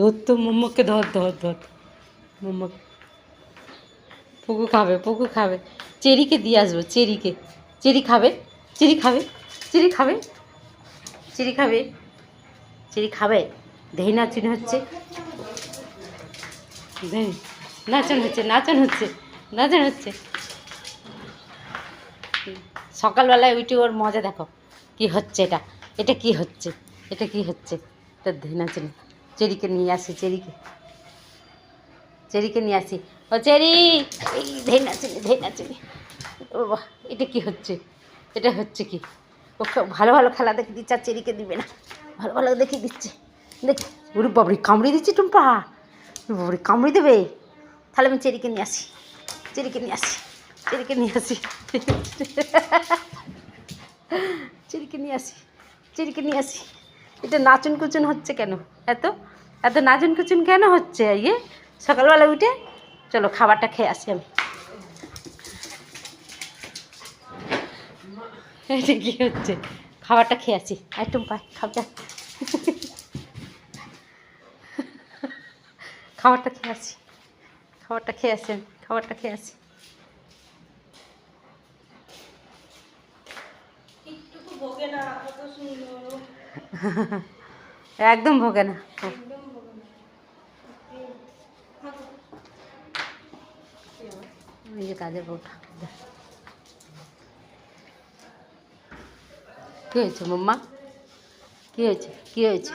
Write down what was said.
ধর তো মোমোকে, ধর ধর ধর মোমো। পুকু খাবে, পুকু খাবে। চেরিকে দিয়ে আসবো, চেরিকে। চেরি খাবে, চেরি খাবে, চেরি খাবে, চেরি খাবে, চেরি খাবে। দেহি নাচুন হচ্ছে, দেহি নাচন হচ্ছে, নাচন হচ্ছে, নাচন হচ্ছে। সকালবেলায় উঠে ওর মজা দেখো কি হচ্ছে। এটা এটা কি হচ্ছে, এটা কি হচ্ছে। এটা দেহি নাচুন। চেরিকে নিয়ে আসি, চেরিকে, চেরিকে নিয়ে আসি। ও চেরি, এই ধেই নাচুনি, ধেই নাচুনি। ও বাহ, এটা কি হচ্ছে, এটা হচ্ছে কি। ও ভালো ভালো খেলা দেখে দিচ্ছে, আর চেরিকে দিবে না। ভালো ভালো দেখে দিচ্ছে, দেখি। ওরে বাবরি কামড়ে দিচ্ছে টুম্পা, বাবরি কামড়ে দেবে। তাহলে আমি চেরিকে নিয়ে আসি, চেরিকে নিয়ে আসি, চেরিকে নিয়ে আসি, চেরিকে নিয়ে আসি, চেরিকে নিয়ে আসি। এটা নাচন কুচন হচ্ছে কেন, এত এত নাচন কুচন কেন হচ্ছে ইয়ে সকালবেলা উঠে? চলো খাবারটা খেয়ে আসি আমি। এটা কি হচ্ছে, খাবারটা খেয়ে আসি। একটু পাই খাবারটা, খাবারটা খেয়ে আসি, খাবারটা খেয়ে আসি আমি, খাবারটা খেয়ে আসি। একদম ভোগে না। ওই যে কাজের বউটা। কী হয়েছে মাম্মা, কী হয়েছে, কী হয়েছে?